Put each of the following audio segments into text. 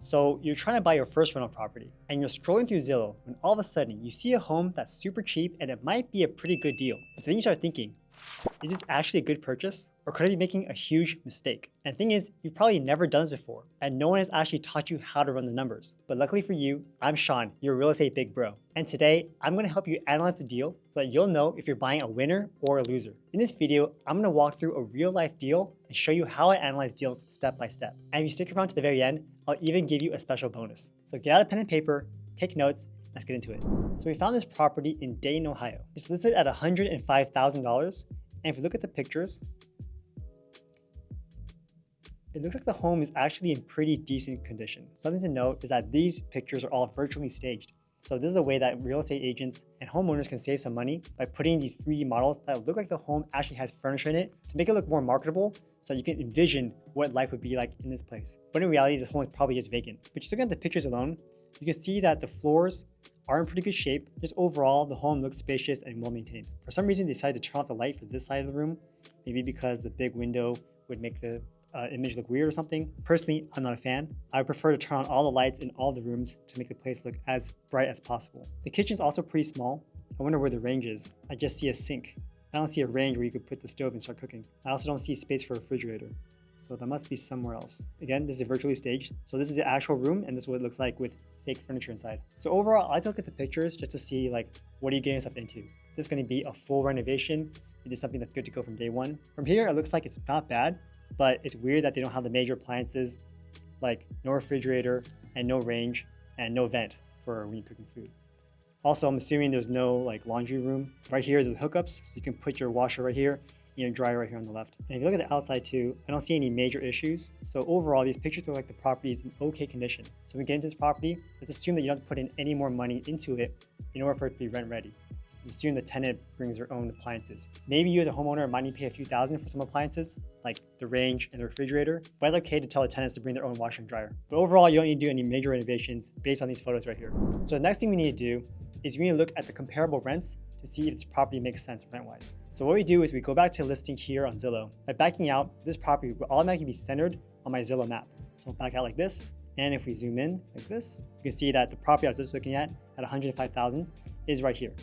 So you're trying to buy your first rental property and you're scrolling through Zillow when all of a sudden you see a home that's super cheap and it might be a pretty good deal. But then you start thinking, is this actually a good purchase? Or could I be making a huge mistake? And the thing is, you've probably never done this before and no one has actually taught you how to run the numbers. But luckily for you, I'm Sean, your real estate big bro. And today, I'm gonna help you analyze the deal so that you'll know if you're buying a winner or a loser. In this video, I'm gonna walk through a real life deal and show you how I analyze deals step by step. And if you stick around to the very end, I'll even give you a special bonus. So get out a pen and paper, take notes, let's get into it. So we found this property in Dayton, Ohio. It's listed at $105,000. And if you look at the pictures, it looks like the home is actually in pretty decent condition. Something to note is that these pictures are all virtually staged. So this is a way that real estate agents and homeowners can save some money by putting these 3D models that look like the home actually has furniture in it to make it look more marketable so you can envision what life would be like in this place. But in reality, this home is probably just vacant. But just looking at the pictures alone, you can see that the floors are in pretty good shape. Just overall, the home looks spacious and well maintained. For some reason, they decided to turn off the light for this side of the room, maybe because the big window would make the image look weird or something. Personally, I'm not a fan. I would prefer to turn on all the lights in all the rooms to make the place look as bright as possible. The kitchen's also pretty small. I wonder where the range is. I just see a sink. I don't see a range where you could put the stove and start cooking. I also don't see space for a refrigerator. So that must be somewhere else. Again, this is virtually staged. So this is the actual room and this is what it looks like with fake furniture inside. So overall, I like to look at the pictures just to see like, what are you getting yourself into? This is gonna be a full renovation. It is something that's good to go from day one. From here, it looks like it's not bad, but it's weird that they don't have the major appliances like no refrigerator and no range and no vent for when you're cooking food. Also, I'm assuming there's no like laundry room. Right here, there's hookups, so you can put your washer right here, your dryer right here on the left. And if you look at the outside too, I don't see any major issues. So overall, these pictures look like the property is in okay condition. So when we get into this property, let's assume that you don't have to put in any more money into it in order for it to be rent ready. Let's assume the tenant brings their own appliances. Maybe you as a homeowner might need to pay a few thousand for some appliances, like the range and the refrigerator, but it's okay to tell the tenants to bring their own washer and dryer. But overall, you don't need to do any major renovations based on these photos right here. So the next thing we need to do is we need to look at the comparable rents to see if this property makes sense rent-wise. So what we do is we go back to the listing here on Zillow. By backing out, this property will automatically be centered on my Zillow map. So we'll back out like this, and if we zoom in like this, you can see that the property I was just looking at 105,000 is right here.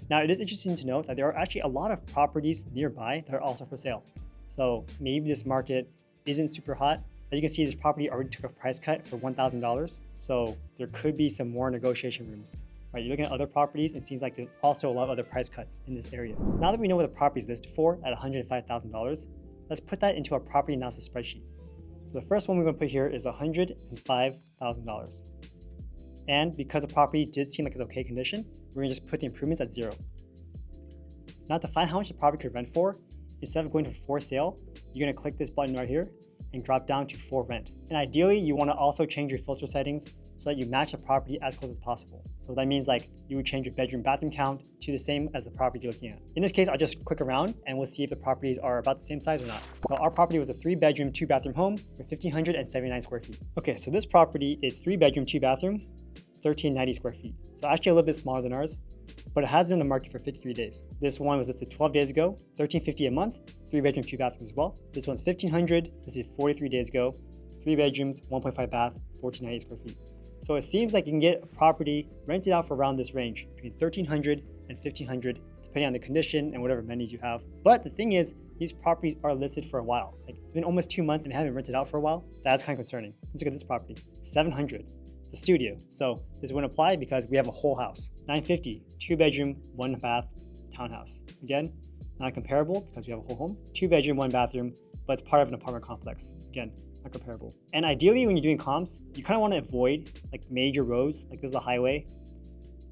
Now it is interesting to note that there are actually a lot of properties nearby that are also for sale. So maybe this market isn't super hot. As you can see, this property already took a price cut for $1,000. So there could be some more negotiation room. Right, you're looking at other properties, and it seems like there's also a lot of other price cuts in this area. Now that we know what the property is listed for at $105,000, let's put that into our property analysis spreadsheet. So the first one we're going to put here is $105,000. And because the property did seem like it's okay condition, we're going to just put the improvements at 0. Now to find how much the property could rent for, instead of going to for sale, you're going to click this button right here and drop down to for rent. And ideally, you want to also change your filter settings so that you match the property as close as possible. So that means like you would change your bedroom bathroom count to the same as the property you're looking at. In this case, I'll just click around and we'll see if the properties are about the same size or not. So our property was a 3-bedroom, 2-bathroom home with 1,579 square feet. Okay, so this property is 3-bedroom, 2-bathroom, 1,390 square feet. So actually a little bit smaller than ours, but it has been on the market for 53 days. This one was listed 12 days ago, $1,350 a month, 3-bedroom, 2-bathrooms as well. This one's 1,500, this is 43 days ago, 3 bedrooms, 1.5 bath, 1,490 square feet. So it seems like you can get a property rented out for around this range, between 1,300 and 1,500, depending on the condition and whatever amenities you have. But the thing is, these properties are listed for a while. Like it's been almost 2 months and they haven't rented out for a while. That's kind of concerning. Let's look at this property, 700. It's a studio, so this wouldn't apply because we have a whole house. 950, 2-bedroom, 1-bath townhouse. Again, not comparable because we have a whole home. 2-bedroom, 1-bathroom, but it's part of an apartment complex. Again, not comparable. And ideally, when you're doing comps, you kind of want to avoid like major roads, like this is a highway,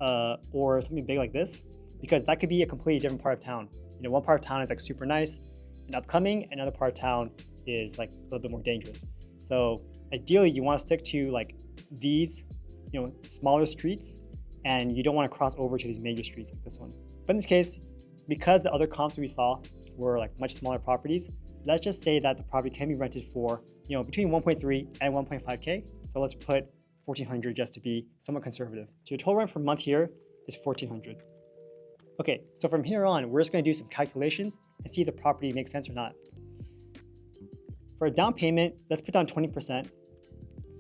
or something big like this, because that could be a completely different part of town. You know, one part of town is like super nice and upcoming, another part of town is like a little bit more dangerous. So ideally, you want to stick to like these, you know, smaller streets, and you don't want to cross over to these major streets like this one. But in this case, because the other comps we saw were like much smaller properties, let's just say that the property can be rented for, you know, between 1.3 and 1.5K. So let's put 1,400 just to be somewhat conservative. So your total rent per month here is 1,400. Okay, so from here on, we're just going to do some calculations and see if the property makes sense or not. For a down payment, let's put down 20%.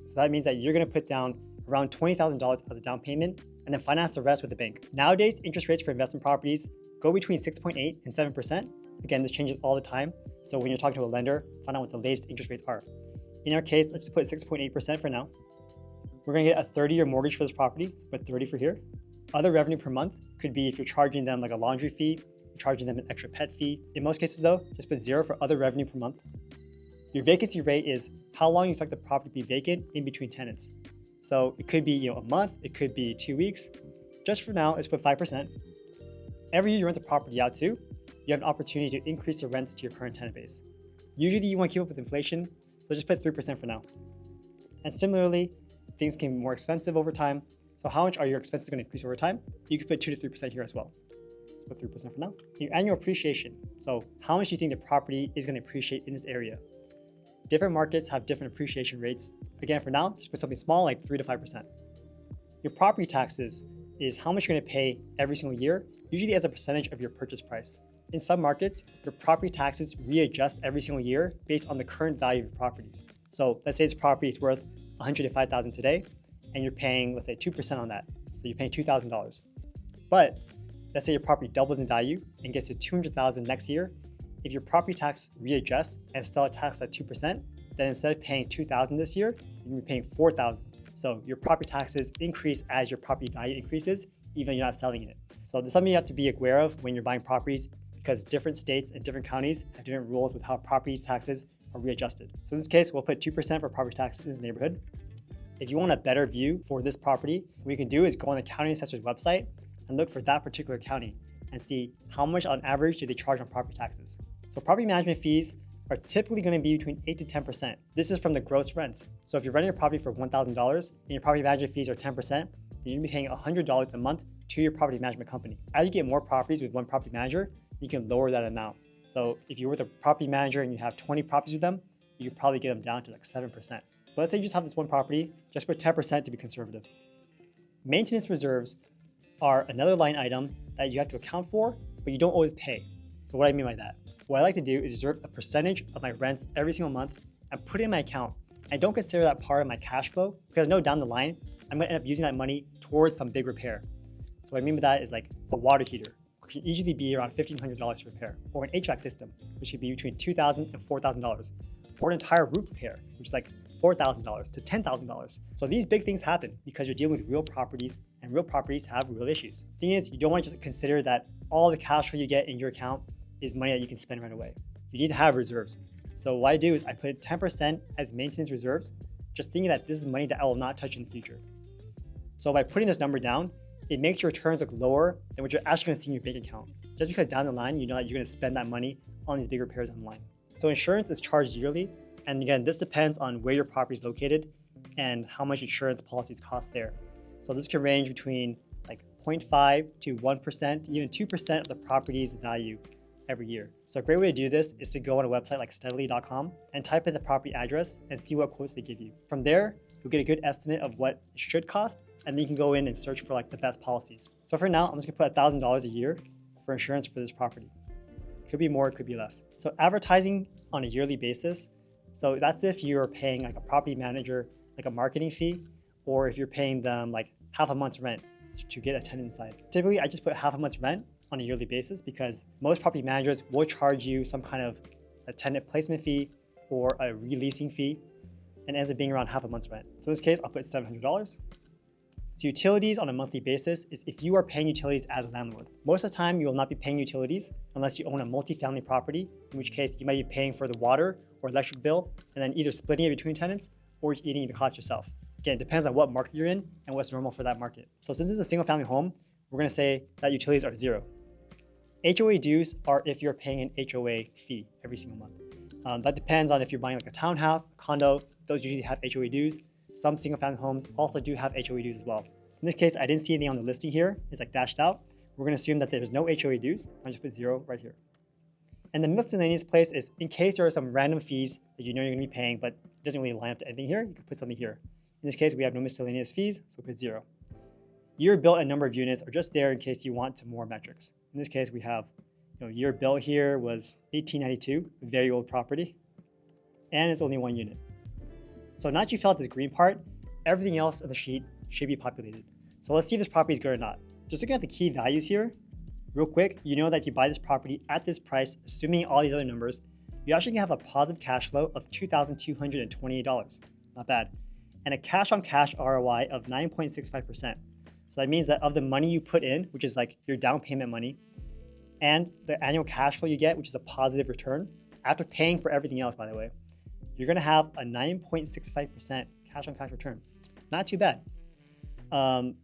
So that means that you're going to put down around $20,000 as a down payment and then finance the rest with the bank. Nowadays, interest rates for investment properties go between 6.8 and 7%. Again, this changes all the time. So when you're talking to a lender, find out what the latest interest rates are. In our case, let's just put 6.8% for now. We're going to get a 30-year mortgage for this property, put 30 for here. Other revenue per month could be if you're charging them like a laundry fee, you're charging them an extra pet fee. In most cases though, just put 0 for other revenue per month. Your vacancy rate is how long you expect the property to be vacant in between tenants. So it could be a month, it could be 2 weeks. Just for now, let's put 5%. Every year you rent the property out to, you have an opportunity to increase your rents to your current tenant base. Usually you want to keep up with inflation, so just put 3% for now. And similarly, things can be more expensive over time. So how much are your expenses going to increase over time? You could put 2 to 3% here as well. Let's put 3% for now. Your annual appreciation. So how much do you think the property is going to appreciate in this area? Different markets have different appreciation rates. Again, for now, just put something small like 3 to 5%. Your property taxes is how much you're going to pay every single year, usually as a percentage of your purchase price. In some markets, your property taxes readjust every single year based on the current value of your property. So let's say this property is worth $105,000 today, and you're paying, let's say, 2% on that. So you're paying $2,000. But let's say your property doubles in value and gets to $200,000 next year. If your property tax readjusts and still taxed at 2%, then instead of paying $2,000 this year, you're gonna be paying $4,000. So your property taxes increase as your property value increases, even though you're not selling it. So there's something you have to be aware of when you're buying properties, because different states and different counties have different rules with how property taxes are readjusted. So in this case, we'll put 2% for property taxes in this neighborhood. If you want a better view for this property, what you can do is go on the county assessor's website and look for that particular county and see how much on average do they charge on property taxes. So property management fees are typically going to be between 8 to 10%. This is from the gross rents. So if you're renting a property for $1,000 and your property management fees are 10%, then you're going to be paying $100 a month to your property management company. As you get more properties with one property manager, you can lower that amount. So if you're with a property manager and you have 20 properties with them, you can probably get them down to like 7%. But let's say you just have this one property, just put 10% to be conservative. Maintenance reserves are another line item that you have to account for, but you don't always pay. So what do I mean by that? What I like to do is reserve a percentage of my rents every single month and put it in my account. I don't consider that part of my cash flow because I know down the line, I'm gonna end up using that money towards some big repair. So what I mean by that is like a water heater, which can easily be around $1,500 to repair, or an HVAC system, which should be between $2,000 and $4,000, or an entire roof repair, which is like $4,000 to $10,000. So these big things happen because you're dealing with real properties, and real properties have real issues. The thing is, you don't want to just consider that all the cash flow you get in your account is money that you can spend right away. You need to have reserves. So what I do is I put 10% as maintenance reserves, just thinking that this is money that I will not touch in the future. So by putting this number down, it makes your returns look lower than what you're actually going to see in your bank account. Just because down the line, you know that you're going to spend that money on these big repairs online. So insurance is charged yearly. And again, this depends on where your property is located and how much insurance policies cost there. So this can range between like 0.5 to 1%, even 2% of the property's value every year. So a great way to do this is to go on a website like steadily.com and type in the property address and see what quotes they give you. From there, you'll get a good estimate of what it should cost, and then you can go in and search for like the best policies. So for now, I'm just gonna put $1,000 a year for insurance for this property. Could be more, it could be less. So advertising on a yearly basis. So that's if you're paying like a property manager, like a marketing fee, or if you're paying them like half a month's rent to get a tenant inside. Typically, I just put half a month's rent on a yearly basis because most property managers will charge you some kind of a tenant placement fee or a releasing fee, and it ends up being around half a month's rent. So in this case, I'll put $700. So utilities on a monthly basis is if you are paying utilities as a landlord. Most of the time, you will not be paying utilities unless you own a multifamily property, in which case you might be paying for the water or electric bill, and then either splitting it between tenants or eating the cost yourself. Again, it depends on what market you're in and what's normal for that market. So since it's a single family home, we're gonna say that utilities are 0. HOA dues are if you're paying an HOA fee every single month. That depends on if you're buying like a townhouse, a condo, those usually have HOA dues. Some single family homes also do have HOA dues as well. In this case, I didn't see anything on the listing here. It's like dashed out. We're gonna assume that there's no HOA dues. I just put 0 right here. And the miscellaneous place is in case there are some random fees that you know you're gonna be paying, but it doesn't really line up to anything here, you can put something here. In this case, we have no miscellaneous fees, so put 0. Year built and number of units are just there in case you want some more metrics. In this case, we have year built here was 1892, very old property, and it's only 1 unit. So now that you fill out this green part, everything else on the sheet should be populated. So let's see if this property is good or not. Just looking at the key values here, real quick, you know that if you buy this property at this price, assuming all these other numbers, you're actually gonna have a positive cash flow of $2,228. Not bad. And a cash on cash ROI of 9.65%. So that means that of the money you put in, which is like your down payment money, and the annual cash flow you get, which is a positive return, after paying for everything else, by the way, you're gonna have a 9.65% cash on cash return. Not too bad. And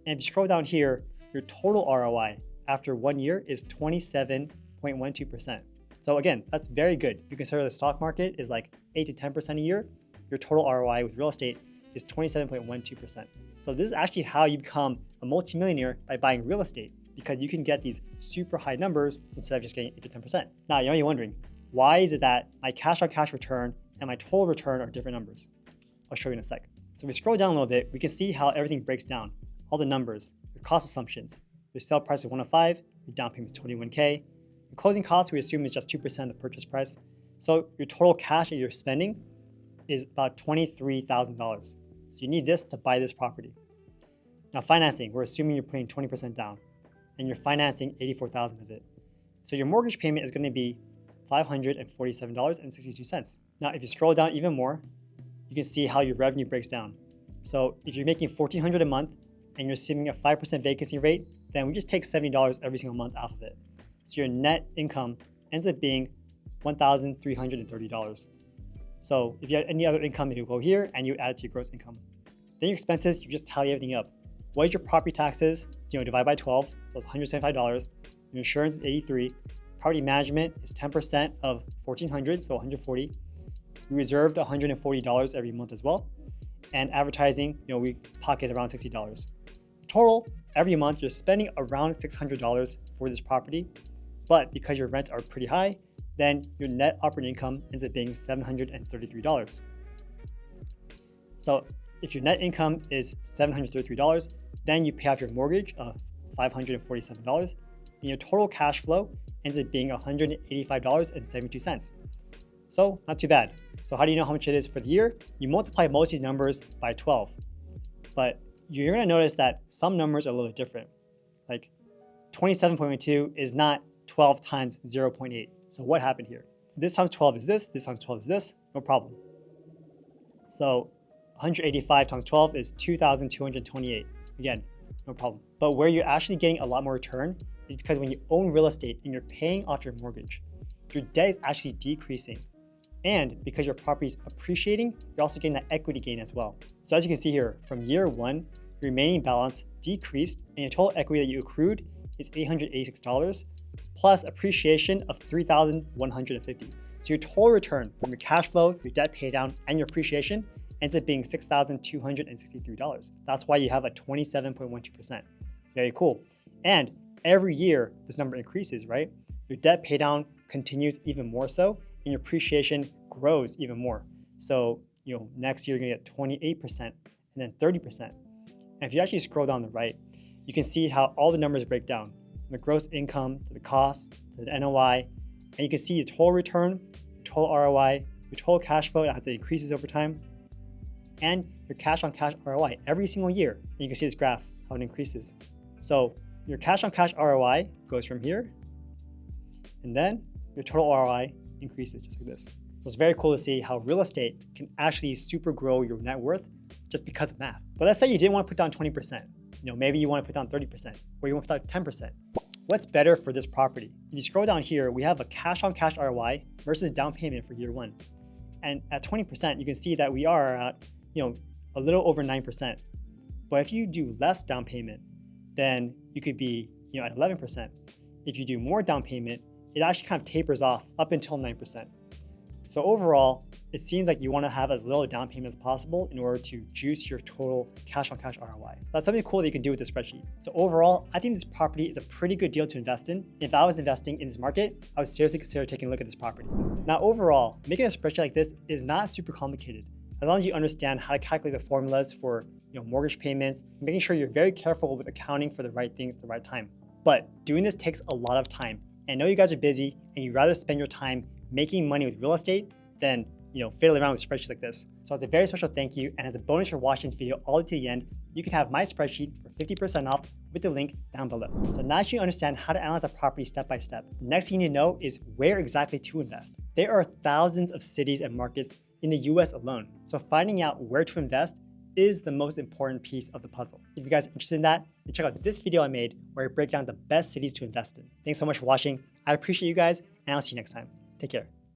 if you scroll down here, your total ROI after 1 year is 27.12%. So again, that's very good. If you consider the stock market is like 8 to 10% a year, your total ROI with real estate is 27.12%. So this is actually how you become a multimillionaire by buying real estate, because you can get these super high numbers instead of just getting 8 to 10%. Now, you might be wondering, why is it that my cash on cash return and my total return are different numbers? I'll show you in a sec. So if we scroll down a little bit, we can see how everything breaks down. All the numbers, the cost assumptions. Your sale price is 105, your down payment is 21K. Your closing costs, we assume, is just 2% of the purchase price. So your total cash that you're spending is about $23,000. So you need this to buy this property. Now financing, we're assuming you're putting 20% down and you're financing $84,000 of it. So your mortgage payment is going to be $547.62. Now, if you scroll down even more, you can see how your revenue breaks down. So if you're making $1,400 a month and you're assuming a 5% vacancy rate, then we just take $70 every single month off of it. So your net income ends up being $1,330. So if you had any other income, you go here and you add it to your gross income. Then your expenses, you just tally everything up. What is your property taxes? Divide by 12, so it's $175. Your insurance is $83. Property management is 10% of $1,400, so $140. We reserved $140 every month as well. And advertising, we pocket around $60. Total, every month you're spending around $600 for this property, but because your rents are pretty high, then your net operating income ends up being $733. So if your net income is $733, then you pay off your mortgage of $547, and your total cash flow ends up being $185.72. So not too bad. So how do you know how much it is for the year? You multiply most of these numbers by 12, but you're gonna notice that some numbers are a little bit different. Like 27.12 is not 12 times 0.8. So what happened here? This times 12 is this times 12 is this, no problem. So 185 times 12 is 2,228. Again, no problem. But where you're actually getting a lot more return is because when you own real estate and you're paying off your mortgage, your debt is actually decreasing. And because your property is appreciating, you're also getting that equity gain as well. So as you can see here, from year one, your remaining balance decreased and your total equity that you accrued is $886 plus appreciation of $3,150. So your total return from your cash flow, your debt pay down, and your appreciation ends up being $6,263. That's why you have a 27.12%. It's very cool. And every year, this number increases, right? Your debt pay down continues even more so, and your appreciation grows even more. So, next year you're gonna get 28% and then 30%. And if you actually scroll down the right, you can see how all the numbers break down, from the gross income to the cost to the NOI, and you can see your total return, your total ROI, your total cash flow as it increases over time, and your cash on cash ROI every single year. And you can see this graph, how it increases. So your cash on cash ROI goes from here, and then your total ROI increases just like this. So it's very cool to see how real estate can actually super grow your net worth just because of math. But let's say you didn't want to put down 20%. Maybe you want to put down 30%, or you want to put down 10%. What's better for this property? If you scroll down here, we have a cash on cash ROI versus down payment for year one. And at 20%, you can see that we are at, a little over 9%. But if you do less down payment, then you could be, at 11%. If you do more down payment, it actually kind of tapers off up until 9%. So overall, it seems like you want to have as little down payment as possible in order to juice your total cash on cash ROI. That's something cool that you can do with this spreadsheet. So overall, I think this property is a pretty good deal to invest in. If I was investing in this market, I would seriously consider taking a look at this property. Now overall, making a spreadsheet like this is not super complicated. As long as you understand how to calculate the formulas for mortgage payments, making sure you're very careful with accounting for the right things at the right time. But doing this takes a lot of time. And I know you guys are busy and you'd rather spend your time making money with real estate than fiddle around with spreadsheets like this. So as a very special thank you, and as a bonus for watching this video all the way to the end, you can have my spreadsheet for 50% off with the link down below. So now that you understand how to analyze a property step by step, the next thing you need to know is where exactly to invest. There are thousands of cities and markets in the US alone. So finding out where to invest is the most important piece of the puzzle. If you guys are interested in that, then check out this video I made where I break down the best cities to invest in. Thanks so much for watching. I appreciate you guys, and I'll see you next time. Take care.